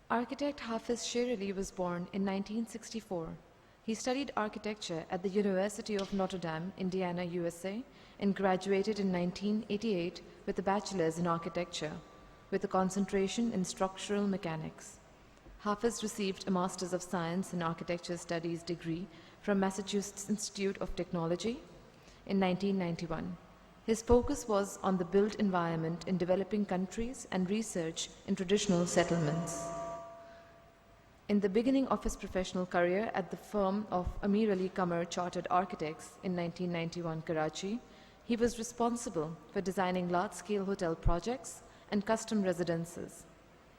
Architect Hafiz Sher was born in 1964. He studied architecture at the University of Notre Dame, Indiana, USA, and graduated in 1988 with a bachelor's in architecture, with a concentration in structural mechanics. Hafiz received a Master's of Science in Architecture Studies degree from Massachusetts Institute of Technology in 1991. His focus was on the built environment in developing countries and research in traditional settlements. In the beginning of his professional career at the firm of Amir Ali Qamar Chartered Architects in 1991 Karachi, he was responsible for designing large-scale hotel projects and custom residences.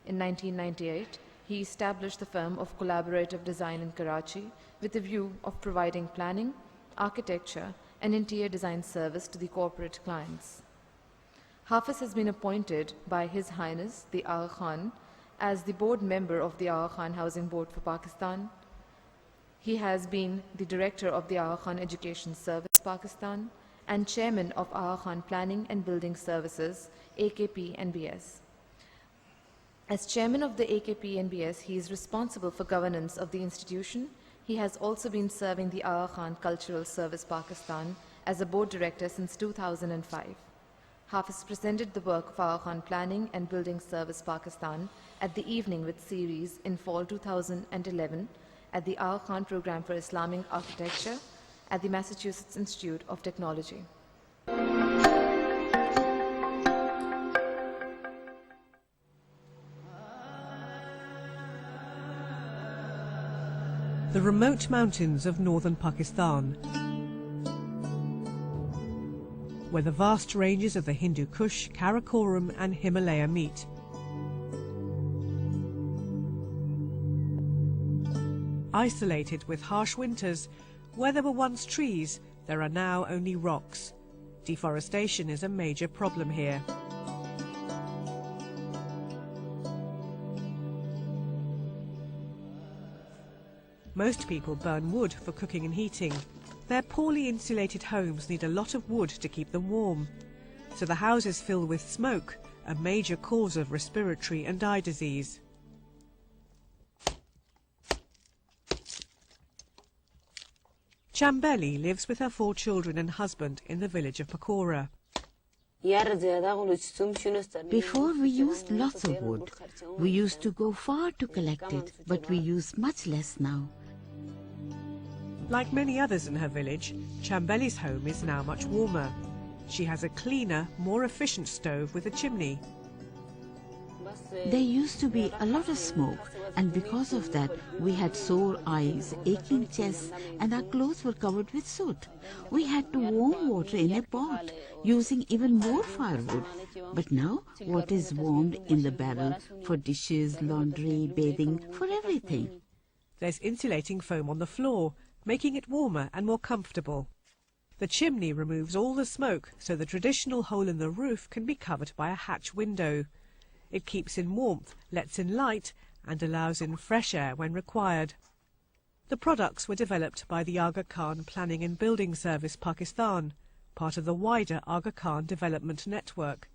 In 1998, he established the firm of Collaborative Design in Karachi with the view of providing planning, architecture, and interior design service to the corporate clients. Hafiz has been appointed by His Highness the Aga Khan as the board member of the Aga Khan Housing Board for Pakistan. He has been the director of the Aga Khan Education Service Pakistan and chairman of Aga Khan Planning and Building Services, AKP-NBS. As chairman of the AKP-NBS, he is responsible for governance of the institution. He has also been serving the Aga Khan Cultural Service Pakistan as a board director since 2005. Hafiz presented the work of Aga Khan Planning and Building Service Pakistan at the Evening with series in fall 2011 at the Aga Khan Program for Islamic Architecture at the Massachusetts Institute of Technology. The remote mountains of northern Pakistan, where the vast ranges of the Hindu Kush, Karakoram and Himalaya meet. Isolated with harsh winters, where there were once trees, there are now only rocks. Deforestation is a major problem here. Most people burn wood for cooking and heating. Their poorly insulated homes need a lot of wood to keep them warm. So the houses fill with smoke, a major cause of respiratory and eye disease. Chambeli lives with her 4 children and husband in the village of Pakora. Before we used lots of wood. We used to go far to collect it, but we use much less now. Like many others in her village, Chambeli's home is now much warmer. She has a cleaner, more efficient stove with a chimney. There used to be a lot of smoke, and because of that we had sore eyes, aching chests, and our clothes were covered with soot. We had to warm water in a pot, using even more firewood. But now water is warmed in the barrel for dishes, laundry, bathing, for everything. There's insulating foam on the floor, making it warmer and more comfortable. The chimney removes all the smoke, so the traditional hole in the roof can be covered by a hatch window. It keeps in warmth, lets in light, and allows in fresh air when required. The products were developed by the Aga Khan Planning and Building Service Pakistan, part of the wider Aga Khan Development Network.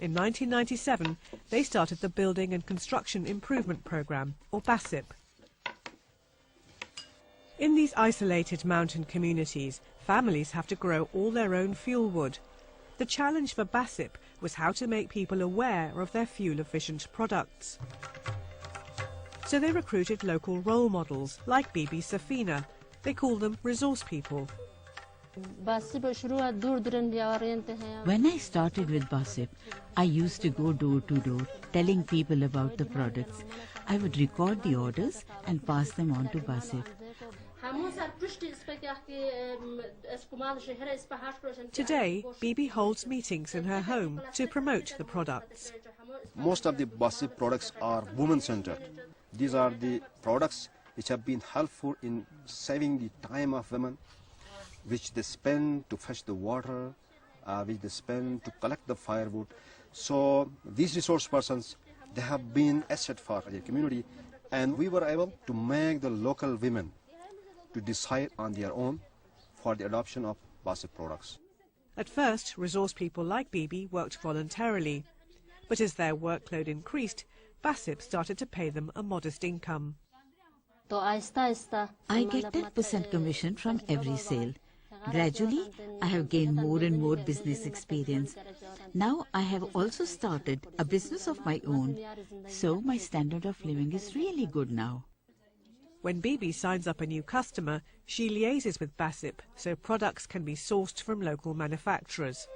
In 1997, they started the Building and Construction Improvement Programme, or BASIP. In these isolated mountain communities, families have to grow all their own fuel wood. The challenge for BASIP was how to make people aware of their fuel-efficient products. So they recruited local role models like Bibi Safina. They call them resource people. When I started with BASIP, I used to go door to door telling people about the products. I would record the orders and pass them on to BASIP. Today, Bibi holds meetings in her home to promote the products. Most of the BASIP products are women-centered. These are the products which have been helpful in saving the time of women, which they spend to fetch the water, which they spend to collect the firewood. So these resource persons, they have been asset for the community, and we were able to make the local women to decide on their own for the adoption of BASIP products. At first, resource people like Bibi worked voluntarily, but as their workload increased, BASIP started to pay them a modest income. I get 10% commission from every sale. Gradually, I have gained more and more business experience. Now I have also started a business of my own, so my standard of living is really good now. When Bibi signs up a new customer, she liaises with BASIP so products can be sourced from local manufacturers.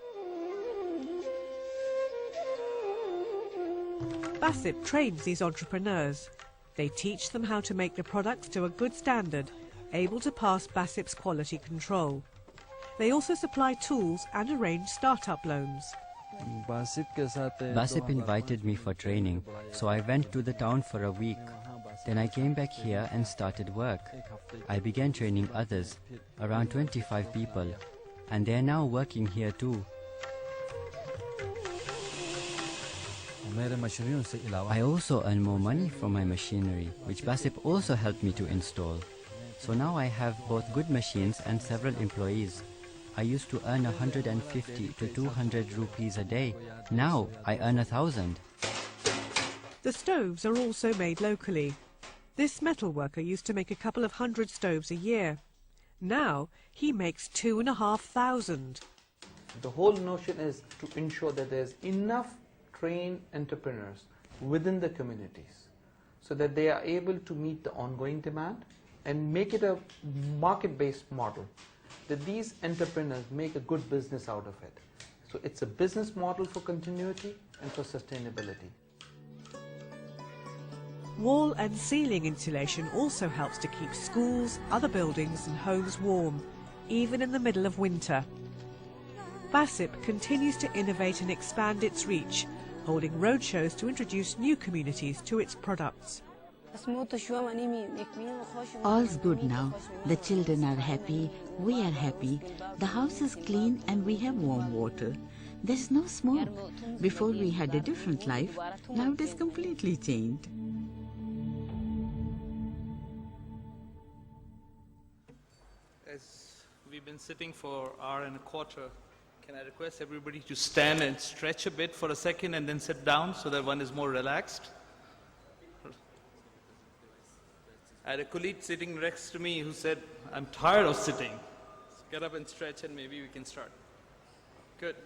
BASIP trains these entrepreneurs. They teach them how to make the products to a good standard, able to pass BASIP's quality control. They also supply tools and arrange start-up loans. BASIP invited me for training, so I went to the town for a week. Then I came back here and started work. I began training others, around 25 people, and they are now working here too. I also earn more money from my machinery, which BASIP also helped me to install. So now I have both good machines and several employees. I used to earn 150 to 200 rupees a day. Now I earn 1,000. The stoves are also made locally. This metal worker used to make a couple of hundred stoves a year. Now he makes 2,500. The whole notion is to ensure that there's enough trained entrepreneurs within the communities so that they are able to meet the ongoing demand and make it a market-based model, that these entrepreneurs make a good business out of it. So it's a business model for continuity and for sustainability. Wall and ceiling insulation also helps to keep schools, other buildings and homes warm, even in the middle of winter. BASIP continues to innovate and expand its reach, holding roadshows to introduce new communities to its products. All's good now. The children are happy, we are happy, the house is clean and we have warm water. There's no smoke. Before we had a different life, now it is completely changed. As we've been sitting for an hour and a quarter, can I request everybody to stand and stretch a bit for a second and then sit down so that one is more relaxed? I had a colleague sitting next to me who said, I'm tired of sitting. So get up and stretch and maybe we can start. Good.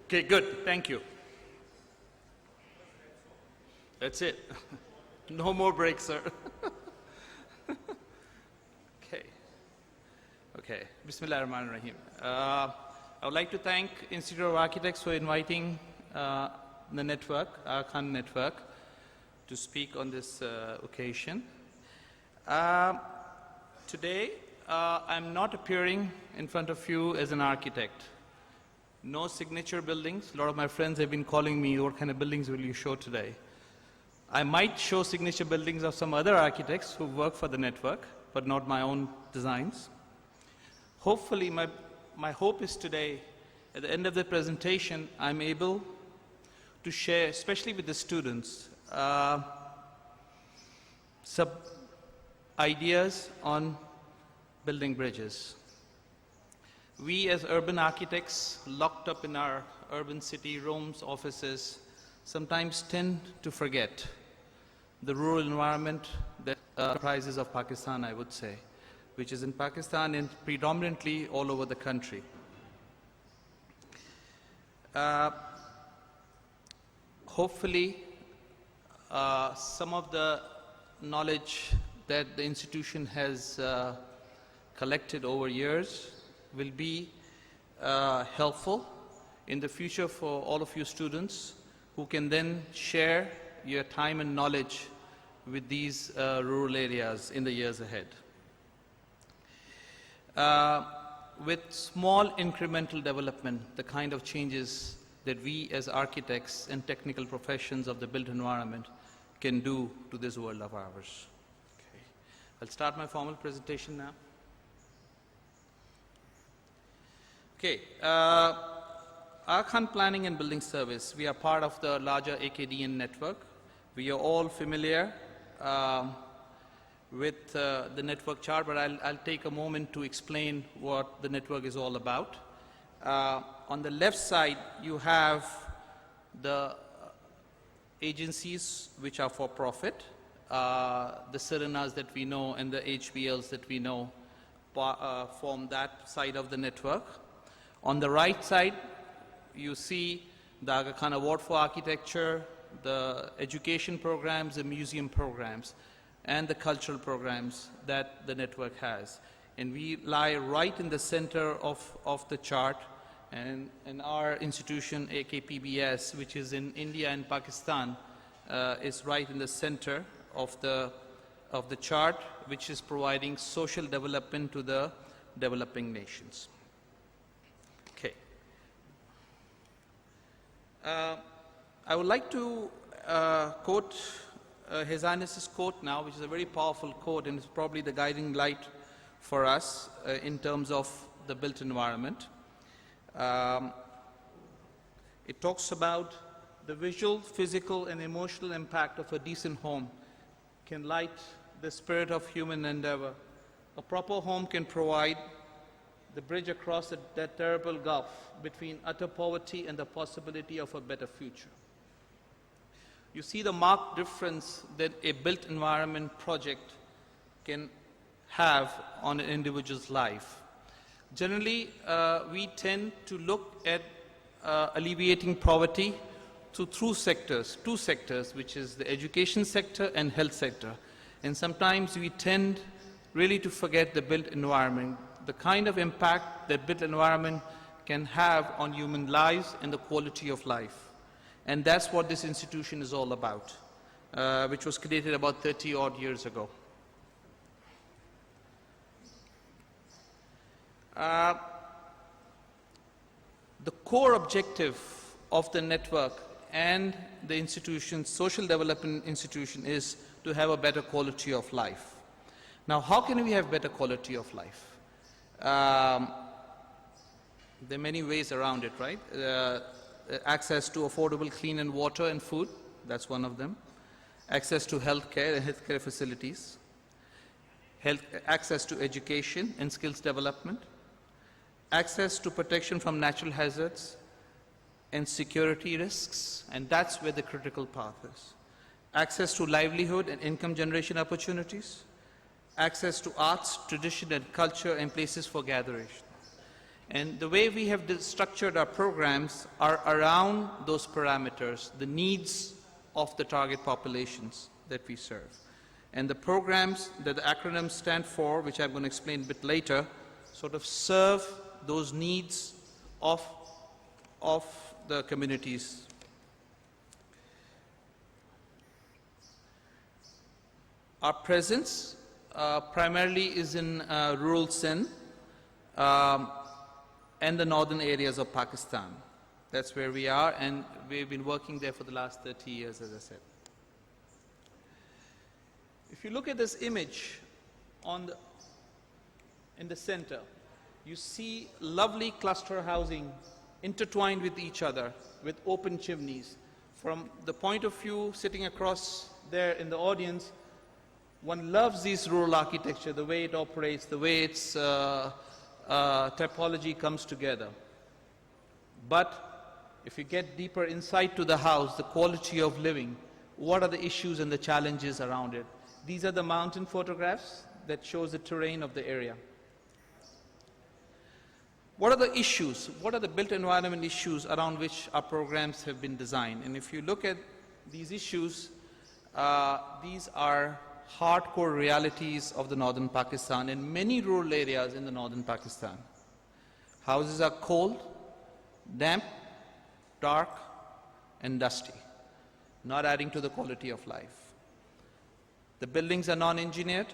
Okay, good. Thank you. That's it. No more breaks, sir. Okay. Bismillahirrahmanirrahim. I would like to thank Institute of Architects for inviting the network, our Khan network, to speak on this occasion. Today, I'm not appearing in front of you as an architect. No signature buildings. A lot of my friends have been calling me, what kind of buildings will you show today? I might show signature buildings of some other architects who work for the network, but not my own designs. Hopefully, my hope is today, at the end of the presentation, I'm able to share, especially with the students, some ideas on building bridges. We as urban architects, locked up in our urban city rooms, offices, sometimes tend to forget the rural environment that comprises of Pakistan, I would say, which is in Pakistan and predominantly all over the country. Hopefully, some of the knowledge that the institution has collected over years will be helpful in the future for all of you students who can then share your time and knowledge with these rural areas in the years ahead. With small incremental development, the kind of changes that we as architects and technical professions of the built environment can do to this world of ours. Okay. I'll start my formal presentation now. Okay. Khan Planning and Building Service, we are part of the larger AKDN network. We are all familiar with the network chart, but I'll take a moment to explain what the network is all about. On the left side, you have the agencies which are for profit, the Serenas that we know and the HBLs that we know form that side of the network. On the right side, you see the Aga Khan Award for Architecture, the education programs, the museum programs, and the cultural programs that the network has. And we lie right in the center of the chart, and our institution, AKPBS, which is in India and Pakistan, is right in the center of the chart, which is providing social development to the developing nations. Okay. I would like to quote His Highness's quote now, which is a very powerful quote, and it's probably the guiding light for us in terms of the built environment. It talks about the visual, physical, and emotional impact of a decent home can light the spirit of human endeavor. A proper home can provide the bridge across that terrible gulf between utter poverty and the possibility of a better future. You see the marked difference that a built environment project can have on an individual's life. Generally, we tend to look at alleviating poverty through two sectors, which is the education sector and health sector. And sometimes we tend really to forget the built environment, the kind of impact that built environment can have on human lives and the quality of life. And that's what this institution is all about, which was created about 30 odd years ago. The core objective of the network and the institution's social development institution is to have a better quality of life. Now, how can we have better quality of life? There are many ways around it, right? Access to affordable clean and water and food, that's one of them. Access to healthcare and healthcare facilities. Access to education and skills development. Access to protection from natural hazards and security risks, and that's where the critical path is. Access to livelihood and income generation opportunities. Access to arts, tradition and culture and places for gathering. And the way we have structured our programs are around those parameters, the needs of the target populations that we serve. And the programs that the acronyms stand for, which I'm going to explain a bit later, sort of serve those needs of the communities. Our presence primarily is in rural Sindh and the northern areas of Pakistan. That's where we are, and we've been working there for the last 30 years, as I said. If you look at this image in the center, you see lovely cluster housing intertwined with each other with open chimneys. From the point of view sitting across there in the audience, one loves this rural architecture, the way it operates, the way its typology comes together. But if you get deeper insight to the house, the quality of living, what are the issues and the challenges around it? These are the mountain photographs that shows the terrain of the area. What are the issues? What are the built environment issues around which our programs have been designed? And if you look at these issues, these are hardcore realities of the northern Pakistan and many rural areas in the northern Pakistan. Houses are cold, damp, dark, and dusty, not adding to the quality of life. The buildings are non-engineered,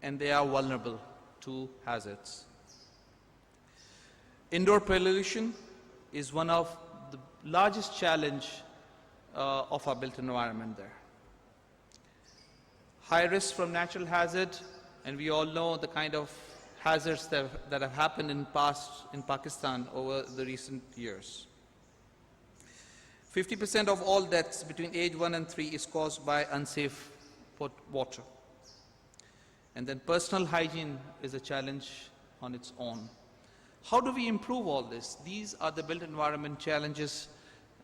and they are vulnerable to hazards. Indoor pollution is one of the largest challenge of our built environment there. High risk from natural hazard, and we all know the kind of hazards that have happened in Pakistan over the recent years. 50% of all deaths between age 1 and 3 is caused by unsafe water. And then personal hygiene is a challenge on its own. How do we improve all this? These are the built environment challenges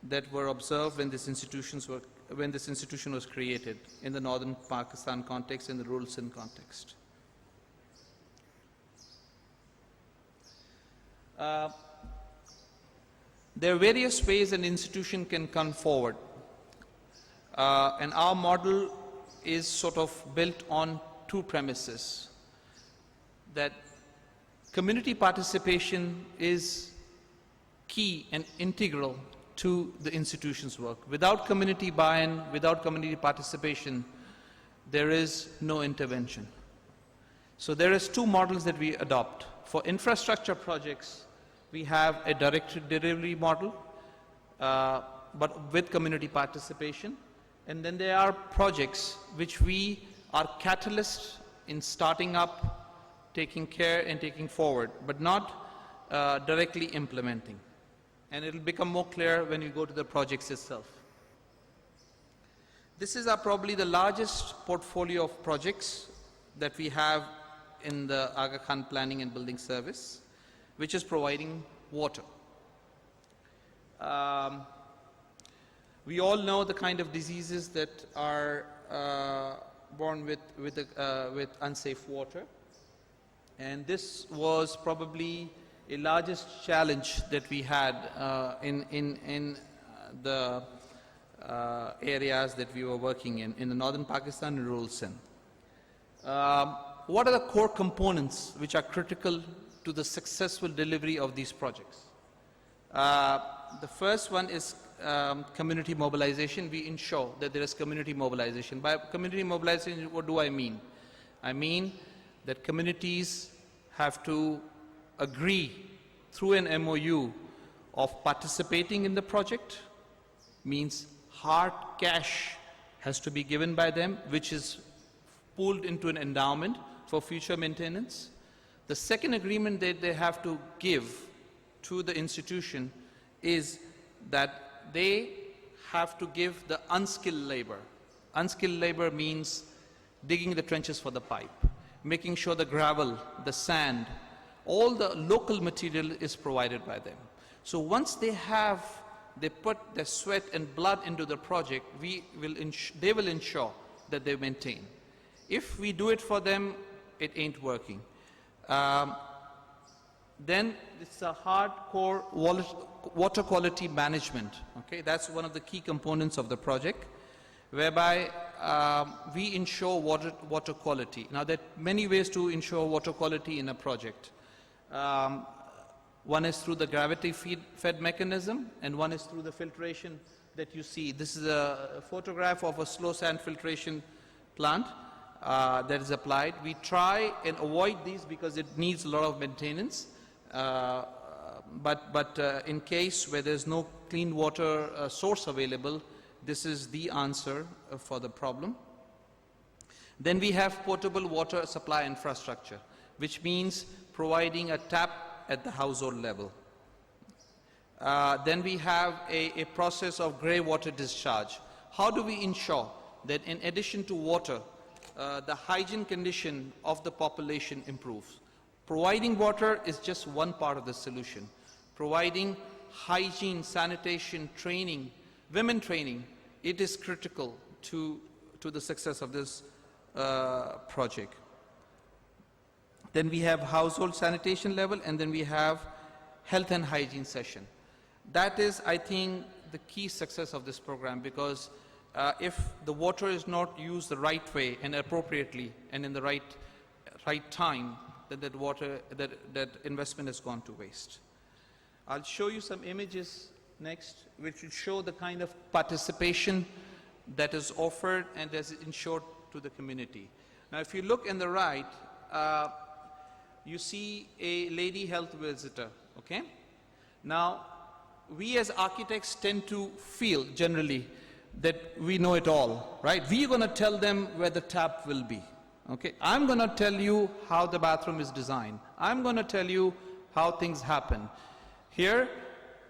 that were observed when this institution was created in the northern Pakistan context, in the rural Sindh context. There are various ways an institution can come forward, and our model is sort of built on two premises: that community participation is key and integral to the institution's work. Without community buy-in, without community participation, there is no intervention. So there is two models that we adopt. For infrastructure projects, we have a direct delivery model, but with community participation. And then there are projects which we are catalysts in starting up, taking care and taking forward, but not directly implementing. And it will become more clear when you go to the projects itself. This is probably the largest portfolio of projects that we have in the Aga Khan Planning and Building Service, which is providing water. We all know the kind of diseases that are born with unsafe water, and this was probably a largest challenge that we had in the areas that we were working in the northern Pakistan and rural Sindh. What are the core components which are critical to the successful delivery of these projects? The first one is community mobilization. We ensure that there is community mobilization. By community mobilization, what do I mean? I mean that communities have to agree through an MOU of participating in the project, means hard cash has to be given by them, which is pooled into an endowment for future maintenance. The second agreement that they have to give to the institution is that they have to give the unskilled labor. Unskilled labor means digging the trenches for the pipe, making sure the gravel, the sand, all the local material is provided by them. So once they put their sweat and blood into the project, they will ensure that they maintain. If we do it for them, it ain't working. Then it's a hardcore water quality management. Okay, that's one of the key components of the project, whereby we ensure water quality. Now, there are many ways to ensure water quality in a project. One is through the gravity fed mechanism, and one is through the filtration that you see. This is a photograph of a slow sand filtration plant that is applied. We try and avoid these because it needs a lot of maintenance. But in case where there's no clean water source available, this is the answer for the problem. Then we have potable water supply infrastructure, which means providing a tap at the household level. Then we have a process of grey water discharge. How do we ensure that in addition to water, the hygiene condition of the population improves? Providing water is just one part of the solution. Providing hygiene, sanitation, training, women training, it is critical to the success of this project. Then we have household sanitation level, and then we have health and hygiene session. That is, I think, the key success of this program, because if the water is not used the right way and appropriately and in the right time, then that investment has gone to waste. I'll show you some images next, which will show the kind of participation that is offered and that is ensured to the community. Now, if you look in the right, you see a lady health visitor, okay? Now, we as architects tend to feel generally that we know it all, right? We're going to tell them where the tap will be, okay? I'm going to tell you how the bathroom is designed. I'm going to tell you how things happen. Here,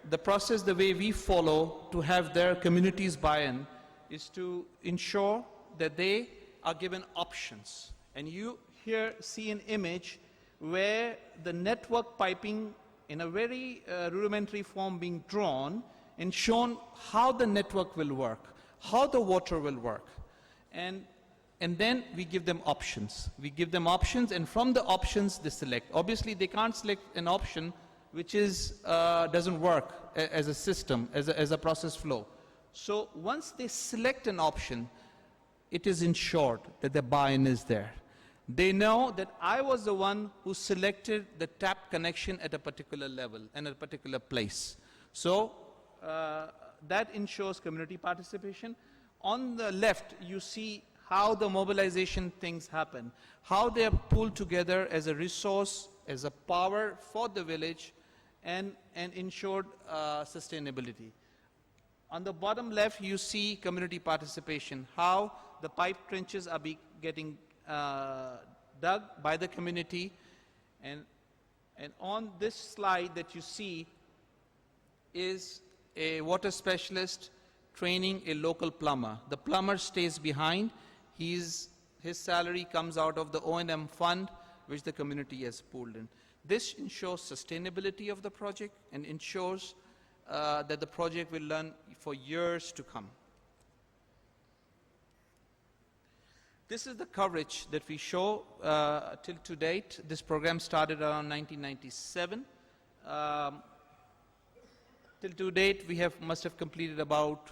the process, the way we follow to have their communities buy-in is to ensure that they are given options. And you here see an image where the network piping in a very rudimentary form being drawn and shown how the network will work, how the water will work. And then we give them options. We give them options, and from the options they select. Obviously, they can't select an option which doesn't work as a system, as a process flow. So once they select an option, it is ensured that the buy-in is there. They know that I was the one who selected the tap connection at a particular level and at a particular place. So that ensures community participation. On the left, you see how the mobilization things happen, how they are pulled together as a resource, as a power for the village, and ensured sustainability. On the bottom left, you see community participation, how the pipe trenches are getting dug by the community. And on this slide that you see is a water specialist training a local plumber. The plumber stays behind. His salary comes out of the O&M fund, which the community has pooled in. This ensures sustainability of the project and ensures that the project will run for years to come. This is the coverage that we show till to date. This program started around 1997. Till to date, we must have completed about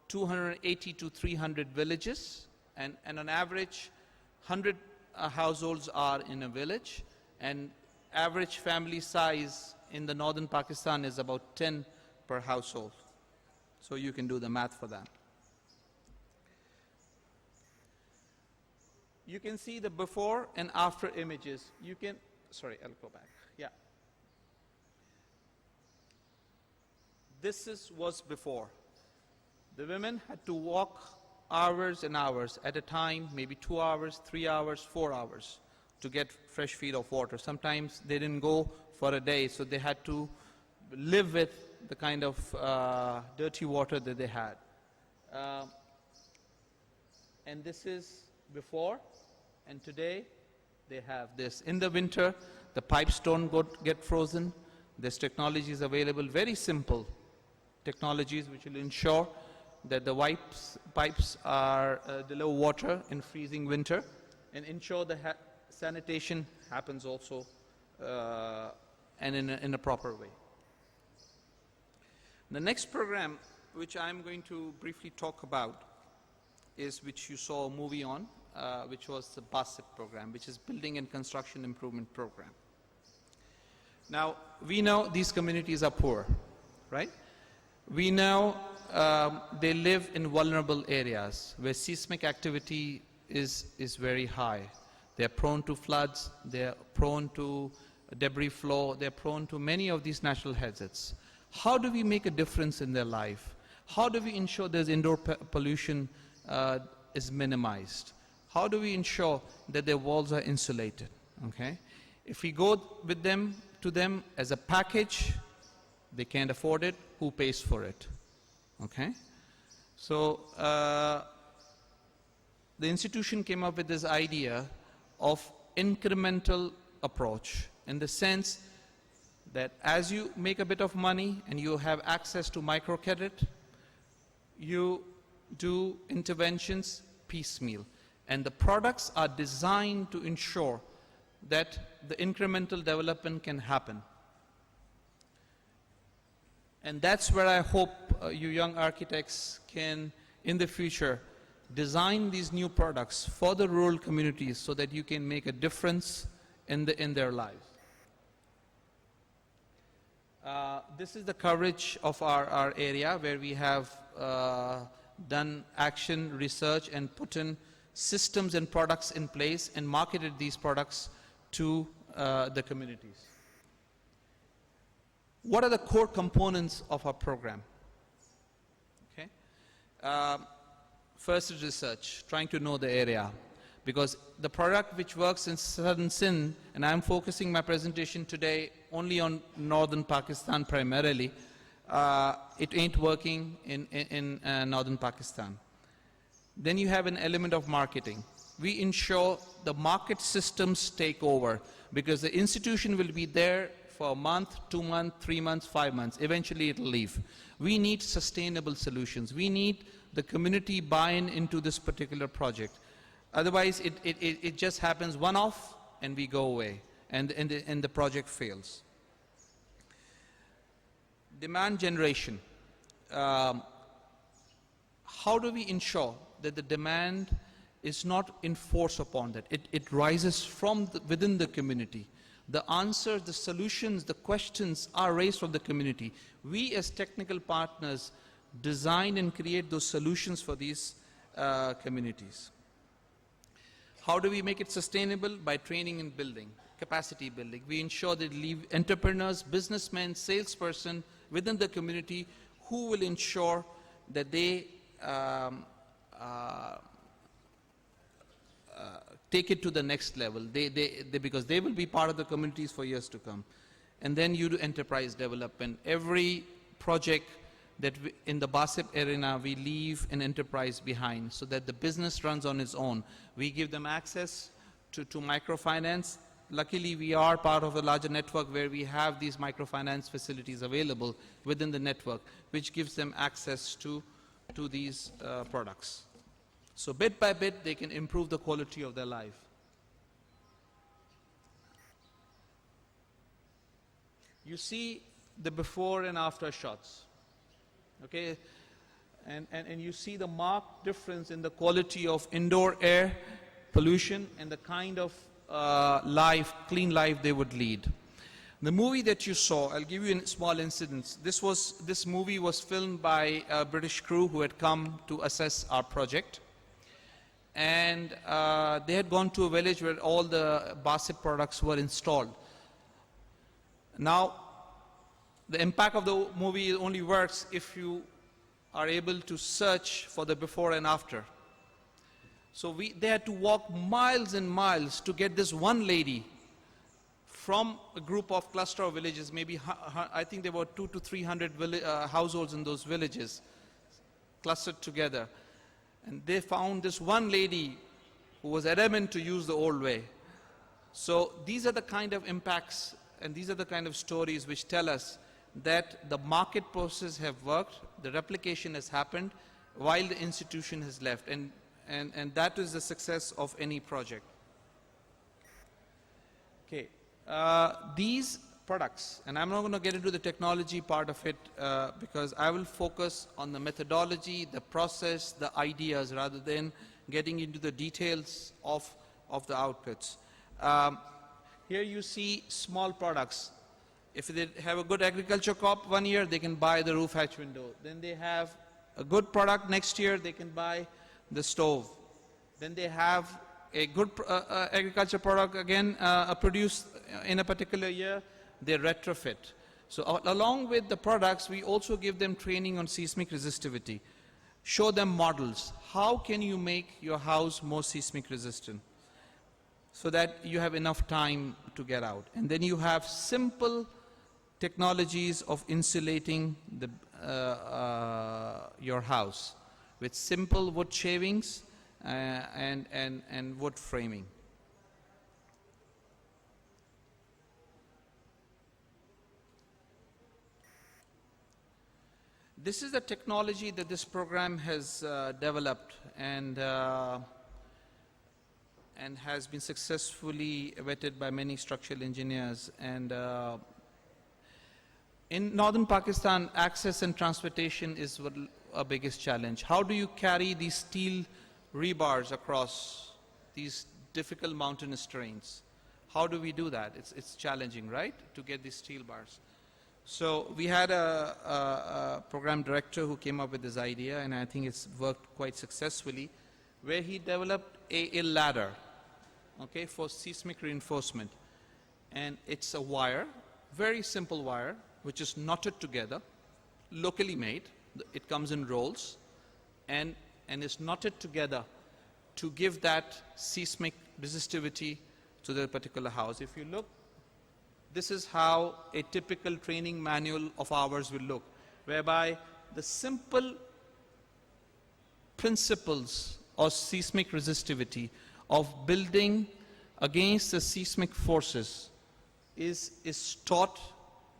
280 to 300 villages, and on average, 100 households are in a village, and average family size in the northern Pakistan is about 10 per household. So you can do the math for that. You can see the before and after images. Sorry, I'll go back. Yeah. This was before. The women had to walk hours and hours at a time, maybe 2 hours, 3 hours, 4 hours to get fresh feed of water. Sometimes they didn't go for a day, so they had to live with the kind of dirty water that they had. And this is before, and today they have this. In the winter, the pipes don't get frozen. There's technologies available, very simple technologies which will ensure that the pipes are below water in freezing winter, and ensure the sanitation happens also and in a proper way. The next program which I'm going to briefly talk about is which you saw a movie on, which was the BASIP program, which is Building and Construction Improvement Program. Now, we know these communities are poor, right? We know they live in vulnerable areas where seismic activity is very high. They're prone to floods, they're prone to debris flow, they're prone to many of these natural hazards. How do we make a difference in their life? How do we ensure there's indoor pollution is minimized? How do we ensure that their walls are insulated? Okay? If we go with them to them as a package, they can't afford it. Who pays for it? Okay? So the institution came up with this idea of incremental approach, in the sense that as you make a bit of money and you have access to microcredit, you do interventions piecemeal. And the products are designed to ensure that the incremental development can happen. And that's where I hope you young architects can, in the future, design these new products for the rural communities so that you can make a difference in their lives. This is the coverage of our area, where we have done action, research, and put in systems and products in place and marketed these products to the communities. What are the core components of our program? Okay. First is research, trying to know the area. Because the product which works in southern Sindh, and I'm focusing my presentation today only on northern Pakistan primarily, it ain't working in northern Pakistan. Then you have an element of marketing. We ensure the market systems take over, because the institution will be there for a month, 2 months, 3 months, 5 months. Eventually it'll leave. We need sustainable solutions. We need the community buy-in into this particular project. Otherwise it just happens one-off and we go away and the project fails. Demand generation. How do we ensure that the demand is not enforced upon that? It rises from within the community. The answers, the solutions, the questions are raised from the community. We as technical partners design and create those solutions for these communities. How do we make it sustainable? By training and building, capacity building. We ensure that leave entrepreneurs, businessmen, salesperson within the community who will ensure that they take it to the next level, because they will be part of the communities for years to come. And then you do enterprise development. Every project that in the BASIP arena, we leave an enterprise behind so that the business runs on its own. We give them access to microfinance. Luckily, we are part of a larger network where we have these microfinance facilities available within the network, which gives them access to these products. So bit by bit, they can improve the quality of their life. You see the before and after shots, okay? And you see the marked difference in the quality of indoor air pollution and the kind of clean life they would lead. The movie that you saw, I'll give you a small incident. This movie was filmed by a British crew who had come to assess our project. And they had gone to a village where all the BASIP products were installed. Now, the impact of the movie only works if you are able to search for the before and after. So they had to walk miles and miles to get this one lady from a group of cluster of villages, maybe I think there were 200 to 300 households in those villages clustered together. And they found this one lady who was adamant to use the old way. So these are the kind of impacts and these are the kind of stories which tell us that the market process have worked, the replication has happened while the institution has left. And that is the success of any project. Okay, these products, and I'm not going to get into the technology part of it because I will focus on the methodology, the process, the ideas rather than getting into the details of the outputs. Here you see small products. If they have a good agriculture crop one year, they can buy the roof hatch window. Then they have a good product next year, they can buy the stove. Then they have a good agriculture product again produced in a particular year, they retrofit. So along with the products, we also give them training on seismic resistivity. Show them models. How can you make your house more seismic resistant so that you have enough time to get out? And then you have simple technologies of insulating your house with simple wood shavings and wood framing. This is the technology that this program has developed and has been successfully vetted by many structural engineers. And in northern Pakistan, access and transportation is our biggest challenge. How do you carry these steel rebars across these difficult mountainous terrains? How do we do that? It's challenging, right, to get these steel bars. So we had a program director who came up with this idea, and I think it's worked quite successfully, where he developed a ladder, okay, for seismic reinforcement. And it's a wire, very simple wire, which is knotted together, locally made. It comes in rolls, and is knotted together to give that seismic resistivity to the particular house. If you look, this is how a typical training manual of ours will look, whereby the simple principles of seismic resistivity of building against the seismic forces is taught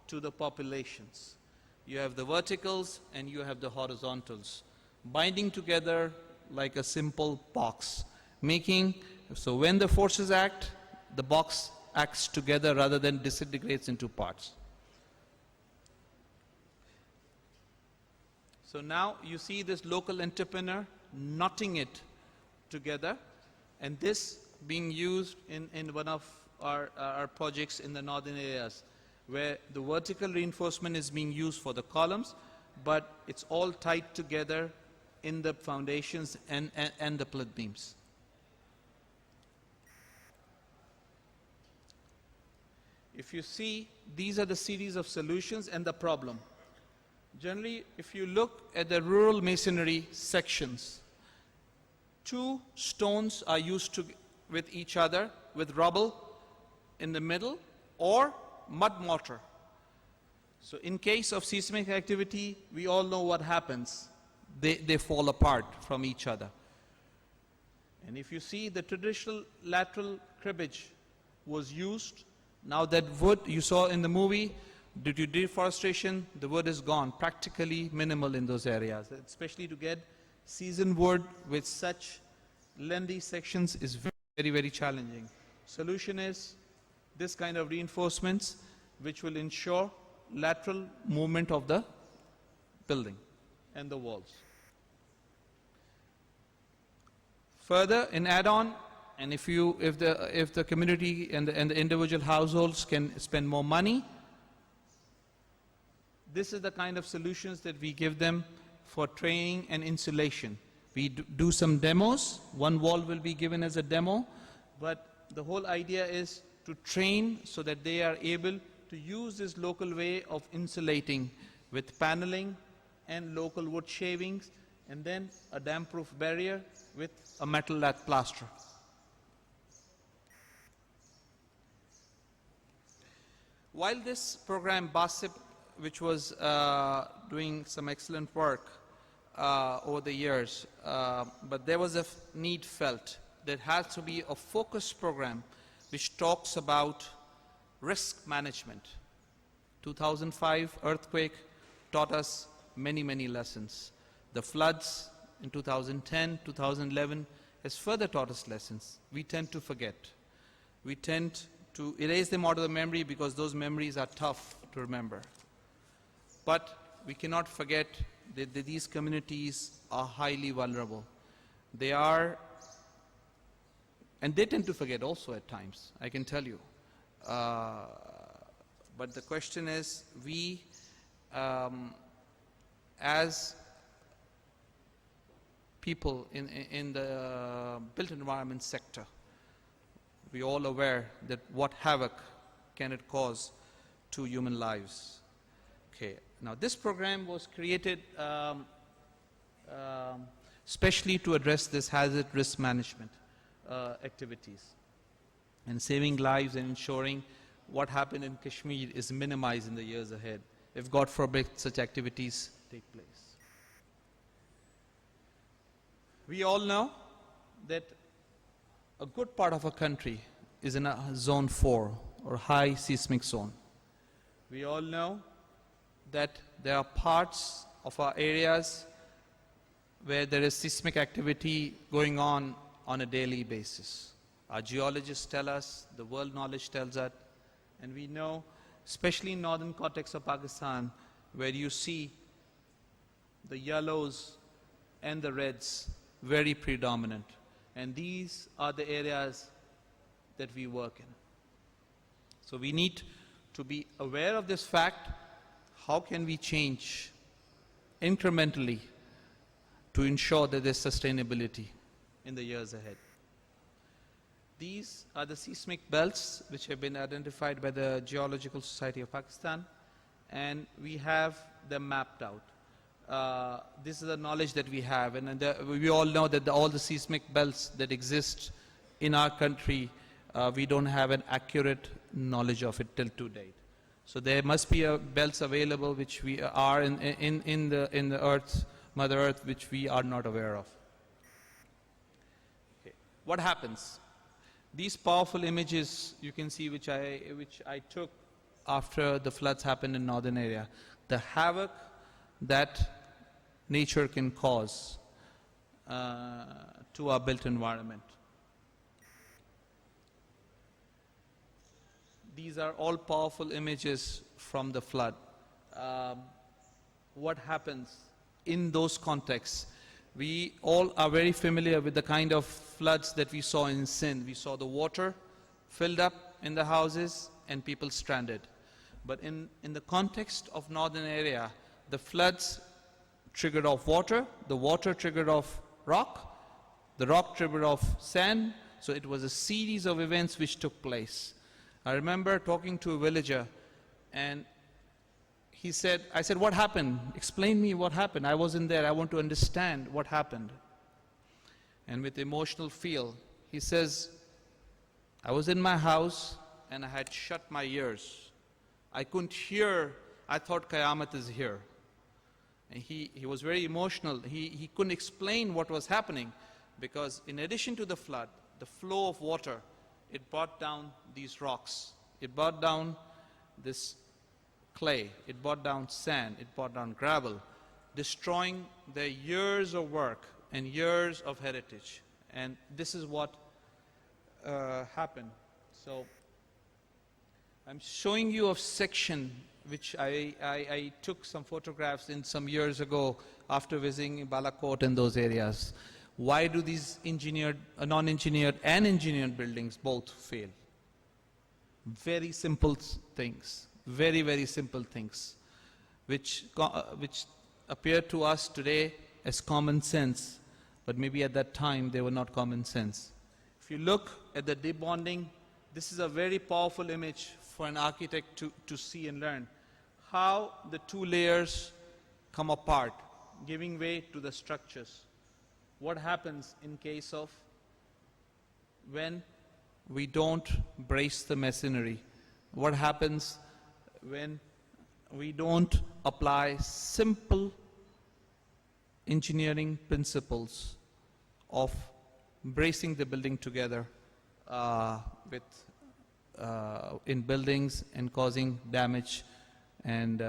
to the populations. You have the verticals and you have the horizontals, binding together like a simple box, making, so when the forces act, the box acts together rather than disintegrates into parts. So now you see this local entrepreneur knotting it together, and this being used in one of our projects in the northern areas, where the vertical reinforcement is being used for the columns, but it's all tied together in the foundations and the plinth beams. If you see, these are the series of solutions and the problem. Generally, if you look at the rural masonry sections, two stones are used with each other, with rubble in the middle, or mud mortar. So in case of seismic activity, we all know what happens. They fall apart from each other. And if you see, the traditional lateral cribbage was used. Now that wood you saw in the movie, due to deforestation, the wood is gone, practically minimal in those areas. Especially to get seasoned wood with such lengthy sections is very, very challenging. Solution is this kind of reinforcements, which will ensure lateral movement of the building and the walls. Further, in add-on, and if the community and the individual households can spend more money, this is the kind of solutions that we give them for training and insulation. We do some demos. One wall will be given as a demo, but the whole idea is to train so that they are able to use this local way of insulating with paneling and local wood shavings, and then a damp-proof barrier with a metal lath plaster. While this program, BASIP, which was doing some excellent work over the years, but there was a need felt. There has to be a focused program which talks about risk management. 2005 earthquake taught us many, many lessons. The floods in 2010, 2011 has further taught us lessons. We tend to forget. We tend to erase them out of the memory because those memories are tough to remember. But we cannot forget that these communities are highly vulnerable. They are, and they tend to forget also at times, I can tell you. But the question is, we, as people in the built environment sector, we all aware that what havoc can it cause to human lives. Okay, now this program was created especially to address this hazard risk management activities and saving lives and ensuring what happened in Kashmir is minimized in the years ahead, if God forbid such activities take place. We all know that a good part of our country is in a zone 4 or high seismic zone. We all know that there are parts of our areas where there is seismic activity going on a daily basis. Our geologists tell us, the world knowledge tells us, and we know, especially in northern cortex of Pakistan, where you see the yellows and the reds very predominant. And these are the areas that we work in. So we need to be aware of this fact. How can we change incrementally to ensure that there's sustainability in the years ahead? These are the seismic belts which have been identified by the Geological Society of Pakistan, and we have them mapped out. This is the knowledge that we have, and we all know that all the seismic belts that exist in our country, we don't have an accurate knowledge of it till to date. So there must be belts available which we are in the earth, Mother Earth, which we are not aware of. Okay. What happens? These powerful images you can see which I took after the floods happened in northern area, the havoc that nature can cause to our built environment. These are all powerful images from the flood. What happens in those contexts? We all are very familiar with the kind of floods that we saw in Sindh. We saw the water filled up in the houses and people stranded. But in the context of northern area, the floods triggered off water, the water triggered off rock, the rock triggered off sand. So it was a series of events which took place. I remember talking to a villager, and he said, I said, what happened? Explain me what happened. I wasn't there. I want to understand what happened. And with emotional feel, he says, I was in my house and I had shut my ears. I couldn't hear. I thought Qayamat is here. And he was very emotional. He couldn't explain what was happening, because in addition to the flood, the flow of water, it brought down these rocks. It brought down this clay. It brought down sand. It brought down gravel, destroying their years of work and years of heritage. And this is what happened. So I'm showing you a section which I took some photographs in some years ago after visiting Balakot and those areas. Why do these engineered, non-engineered and engineered buildings both fail? Very simple things, very, very simple things, which appear to us today as common sense, but maybe at that time they were not common sense. If you look at the debonding, this is a very powerful image for an architect to see and learn how the two layers come apart, giving way to the structures. What happens in case of when we don't brace the masonry? What happens when we don't apply simple engineering principles of bracing the building together in buildings and causing damage and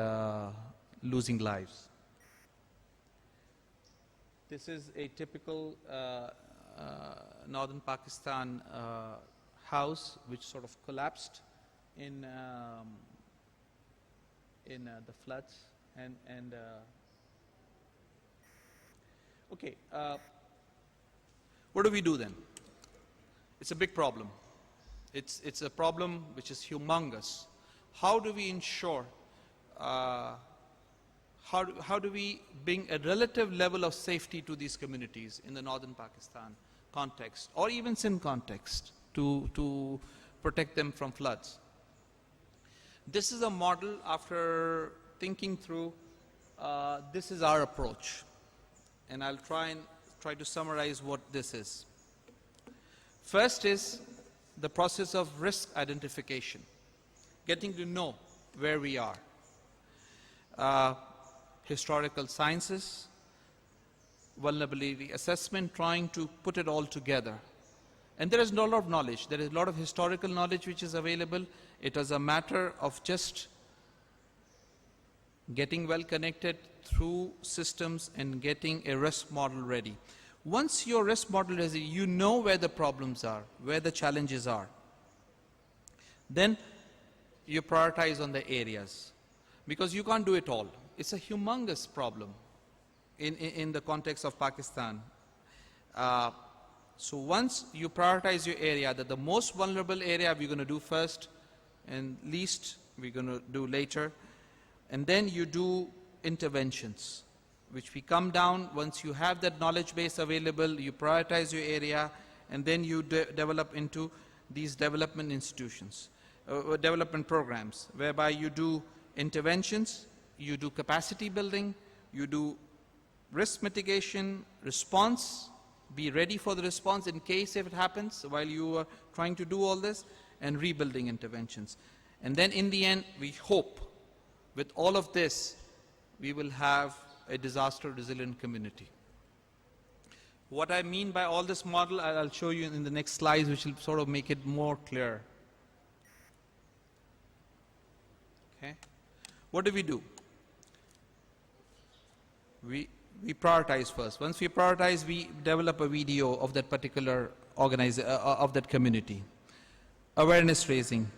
losing lives? This is a typical northern Pakistan house which sort of collapsed in the floods. Okay, what do we do then? It's a big problem. It's a problem which is humongous. How do we ensure? How do we bring a relative level of safety to these communities in the northern Pakistan context, or even Sindh context, to protect them from floods? This is a model. After thinking through, this is our approach, and I'll try to summarize what this is. First is the process of risk identification, getting to know where we are. Historical sciences, vulnerability assessment, trying to put it all together. And there is a lot of knowledge. There is a lot of historical knowledge which is available. It is a matter of just getting well connected through systems and getting a risk model ready. Once your risk model is ready, you know where the problems are, where the challenges are. Then you prioritize on the areas, because you can't do it all. It's a humongous problem in the context of Pakistan. So once you prioritize your area, that the most vulnerable area we're going to do first, and least we're going to do later, and then you do interventions, which we come down. Once you have that knowledge base available, you prioritize your area, and then you develop into these development institutions, development programs, whereby you do interventions, you do capacity building, you do risk mitigation, response, be ready for the response in case if it happens while you are trying to do all this, and rebuilding interventions. And then in the end, we hope with all of this, we will have a disaster resilient community. What I mean by all this model, I'll show you in the next slides, which will sort of make it more clear. Okay. What do? We prioritize first. Once we prioritize, we develop a video of that particular of that community. Awareness raising.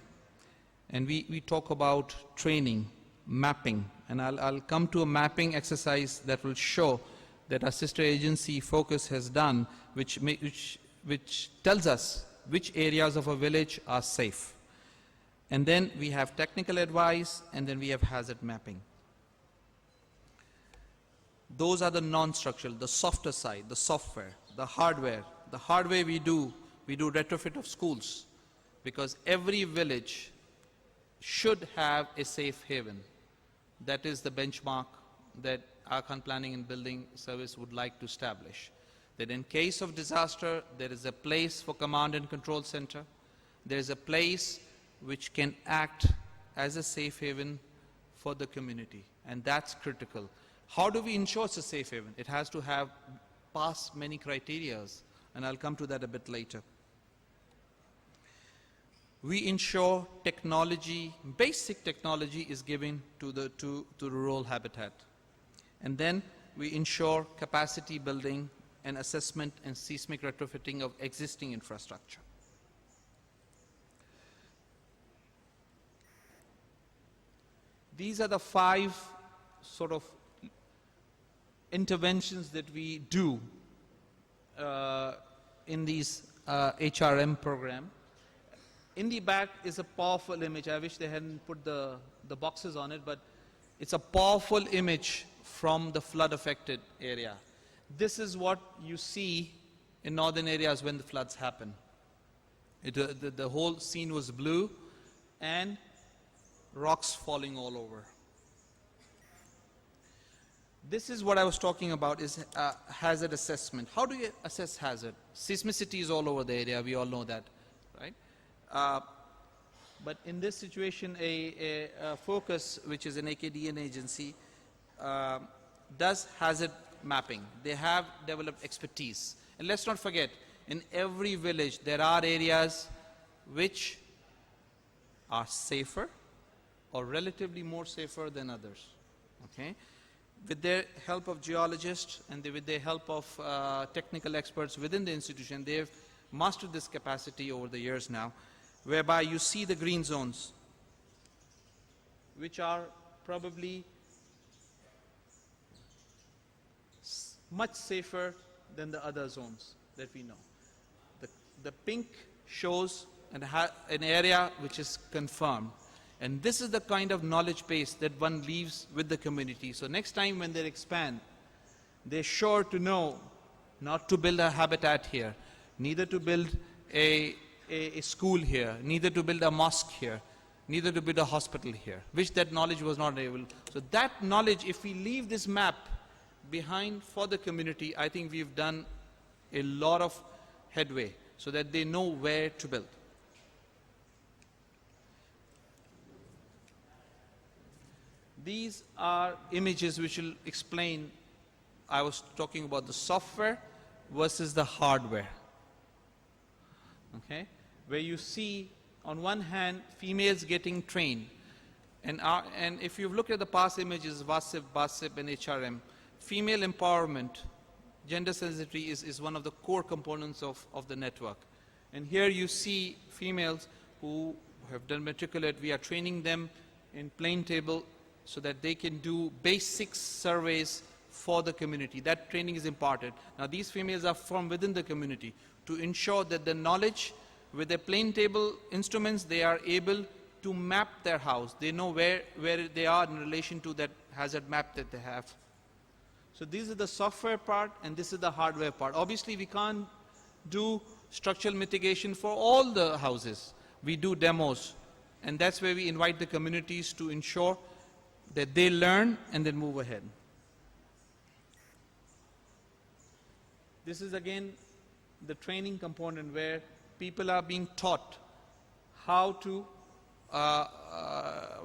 And we talk about training, mapping. And I'll come to a mapping exercise that will show that our sister agency Focus has done, which tells us which areas of a village are safe. And then we have technical advice, and then we have hazard mapping. Those are the non-structural, the softer side, the software, the hardware. The hardware we do retrofit of schools, because every village should have a safe haven. That is the benchmark that Arkan Planning and Building Service would like to establish. That in case of disaster, there is a place for command and control center. There is a place which can act as a safe haven for the community, and that's critical. How do we ensure it's a safe haven? It has to have passed many criterias, and I'll come to that a bit later. We ensure technology, basic technology is given to the rural habitat. And then we ensure capacity building and assessment and seismic retrofitting of existing infrastructure. These are the 5 sort of interventions that we do in these HRM program. In the back is a powerful image. I wish they hadn't put the boxes on it, but it's a powerful image from the flood affected area. This is what you see in northern areas when the floods happen. The whole scene was blue and rocks falling all over. This is what I was talking about, is hazard assessment. How do you assess hazard? Seismicity is all over the area, we all know that, right? But in this situation, a Focus, which is an AKDN agency, does hazard mapping. They have developed expertise. And let's not forget, in every village, there are areas which are safer or relatively more safer than others. Okay? With the help of geologists and with the help of technical experts within the institution, they have mastered this capacity over the years now, whereby you see the green zones, which are probably much safer than the other zones that we know. The pink shows an area which is confirmed. And this is the kind of knowledge base that one leaves with the community. So next time when they expand, they're sure to know not to build a habitat here, neither to build a school here, neither to build a mosque here, neither to build a hospital here, which that knowledge was not able. So that knowledge, if we leave this map behind for the community, I think we've done a lot of headway so that they know where to build. These are images which will explain, I was talking about the software versus the hardware. Okay? Where you see, on one hand, females getting trained. And if you've looked at the past images, WASIP, BASIP, and HRM, female empowerment, gender sensitivity is one of the core components of the network. And here you see females who have done matriculate. We are training them in plain table so that they can do basic surveys for the community. That training is imparted. Now these females are from within the community to ensure that the knowledge with their plain table instruments, they are able to map their house. They know where they are in relation to that hazard map that they have. So this is the software part and this is the hardware part. Obviously we can't do structural mitigation for all the houses. We do demos, and that's where we invite the communities to ensure that they learn and then move ahead. This is again the training component where people are being taught how to,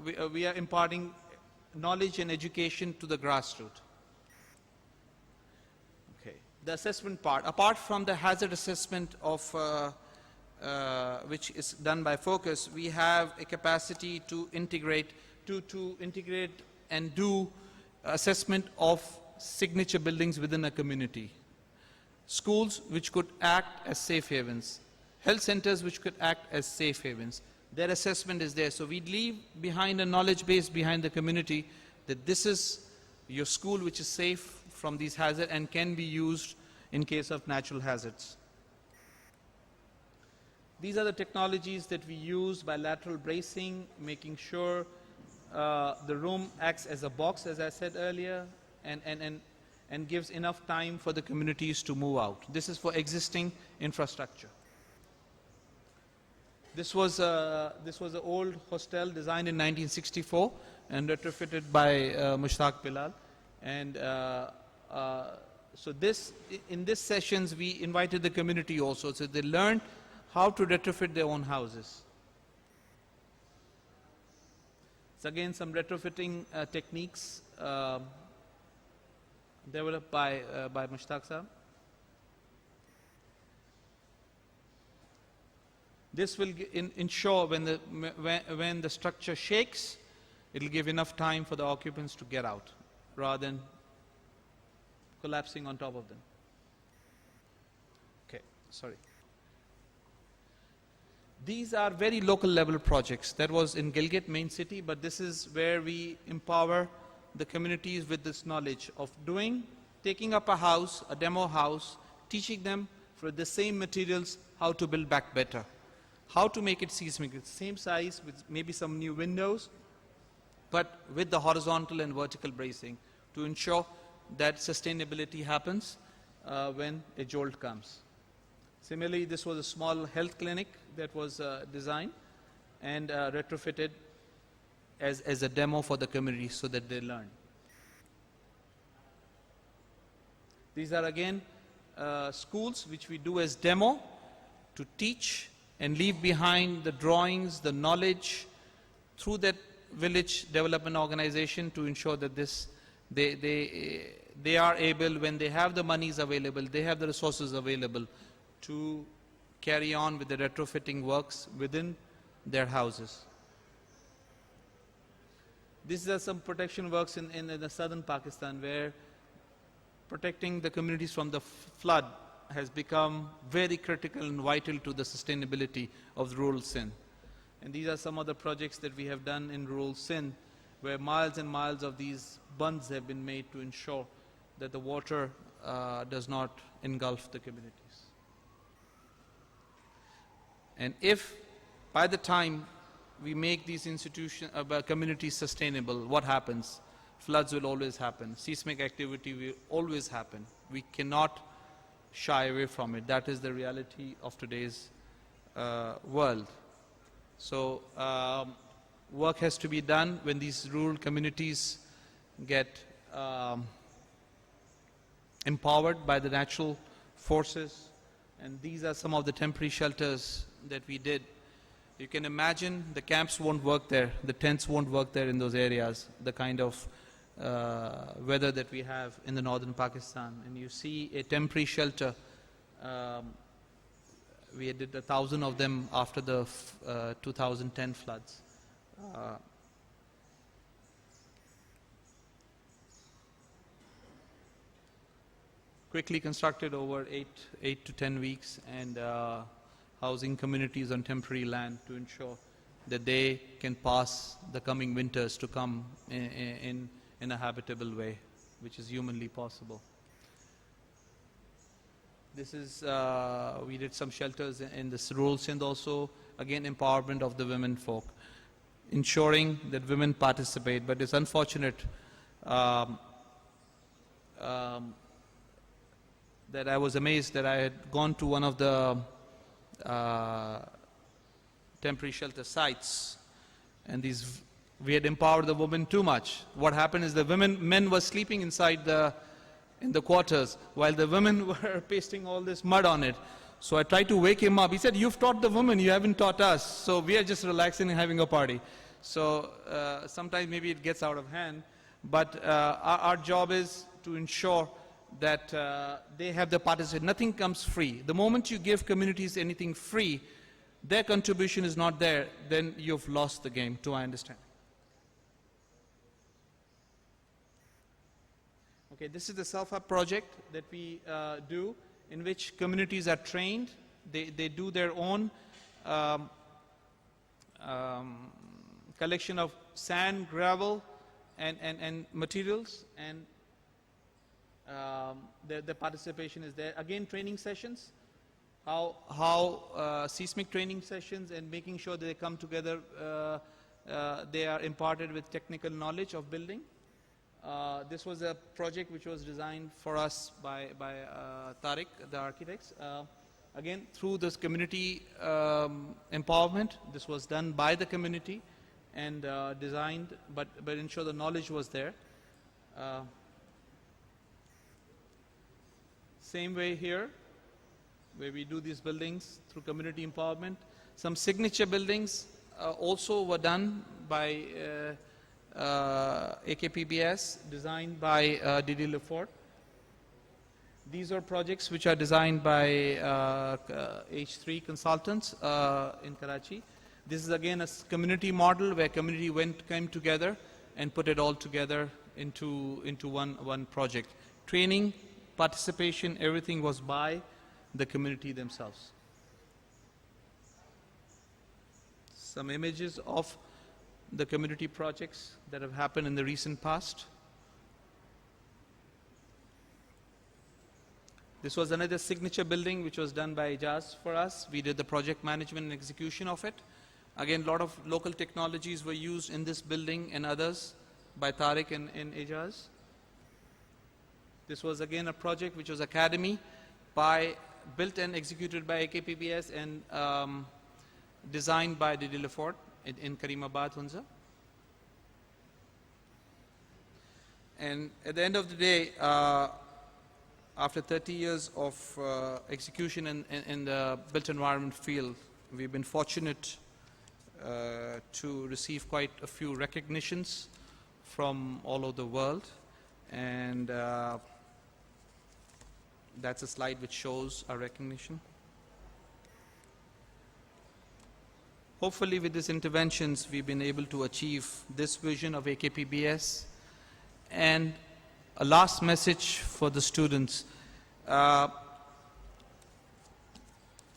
we are imparting knowledge and education to the grassroots. Okay. the assessment part, apart from the hazard assessment of which is done by Focus, we have a capacity to integrate and do assessment of signature buildings within a community. Schools which could act as safe havens, health centers which could act as safe havens. Their assessment is there. So we leave behind a knowledge base behind the community that this is your school which is safe from these hazards and can be used in case of natural hazards. These are the technologies that we use: bilateral bracing, making sure the room acts as a box, as I said earlier, and gives enough time for the communities to move out. This is for existing infrastructure. This was an old hostel designed in 1964 and retrofitted by Mushtaq Bilal. And so in this sessions we invited the community also, so they learned how to retrofit their own houses. So again, some retrofitting techniques developed by Mushtaq Sahab. This will ensure when the structure shakes, it will give enough time for the occupants to get out rather than collapsing on top of them. Okay, sorry. These are very local level projects. That was in Gilgit, main city, but this is where we empower the communities with this knowledge of taking up a house, a demo house, teaching them for the same materials how to build back better, how to make it seismic, same size with maybe some new windows, but with the horizontal and vertical bracing to ensure that sustainability happens when a jolt comes. Similarly, this was a small health clinic that was designed and retrofitted as a demo for the community so that they learn. These are again schools which we do as demo to teach and leave behind the drawings, the knowledge through that village development organization to ensure that they are able, when they have the monies available, they have the resources available to carry on with the retrofitting works within their houses. These are some protection works in the southern Pakistan, where protecting the communities from the flood has become very critical and vital to the sustainability of rural Sindh. And these are some of the projects that we have done in rural Sindh, where miles and miles of these bunds have been made to ensure that the water does not engulf the communities. And if by the time we make these communities sustainable, what happens? Floods will always happen. Seismic activity will always happen. We cannot shy away from it. That is the reality of today's world. So work has to be done when these rural communities get empowered by the natural forces. And these are some of the temporary shelters that we did. You can imagine the camps won't work there, the tents won't work there in those areas, the kind of weather that we have in the northern Pakistan. And you see a temporary shelter, we did 1,000 of them after the 2010 floods. Quickly constructed over 8 to 10 weeks, and housing communities on temporary land to ensure that they can pass the coming winters to come in a habitable way, which is humanly possible. This is, we did some shelters in this rural Sindh also, again empowerment of the women folk, ensuring that women participate. But it's unfortunate that I was amazed that I had gone to one of the temporary shelter sites, and we had empowered the women too much. What happened is the men were sleeping inside in the quarters while the women were pasting all this mud on it. So I tried to wake him up. He said, "You've taught the women, you haven't taught us. So we are just relaxing and having a party." So sometimes maybe it gets out of hand, but our job is to ensure that they have the participation. Nothing comes free. The moment you give communities anything free, their contribution is not there, then you've lost the game, to my understanding. Okay, this is the self-help project that we do, in which communities are trained. They do their own collection of sand, gravel, and materials, and the participation is there. Again, training sessions, how seismic training sessions, and making sure that they come together, they are imparted with technical knowledge of building. This was a project which was designed for us by Tariq, the architects. Again, through this community empowerment, this was done by the community and designed, but ensure the knowledge was there. Same way here, where we do these buildings through community empowerment. Some signature buildings also were done by AKPBS, designed by Didi Lefort. These are projects which are designed by H3 consultants in Karachi. This is again a community model where community came together and put it all together into one project. Training, participation, everything was by the community themselves. Some images of the community projects that have happened in the recent past. This was another signature building which was done by Ijaz for us. We did the project management and execution of it. Again, a lot of local technologies were used in this building and others by Tariq and Ijaz. This was again a project which was academy built and executed by AKPBS and designed by Didi Lefort in Karimabad, Hunza. And at the end of the day, after 30 years of execution in the built environment field, we've been fortunate to receive quite a few recognitions from all over the world. And that's a slide which shows our recognition. Hopefully with these interventions, we've been able to achieve this vision of AKPBS. And a last message for the students.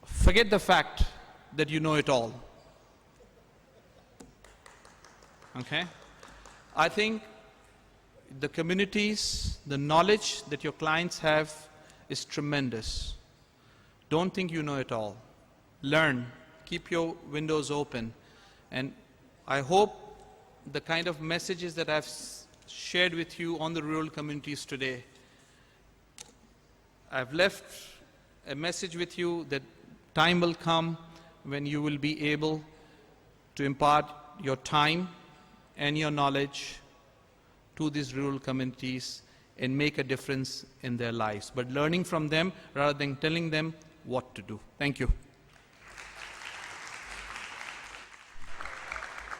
Forget the fact that you know it all. Okay? I think the communities, the knowledge that your clients have is tremendous. Don't think you know it all. Learn. Keep your windows open. And I hope the kind of messages that I've shared with you on the rural communities today, I've left a message with you that time will come when you will be able to impart your time and your knowledge to these rural communities and make a difference in their lives, but learning from them rather than telling them what to do. Thank you.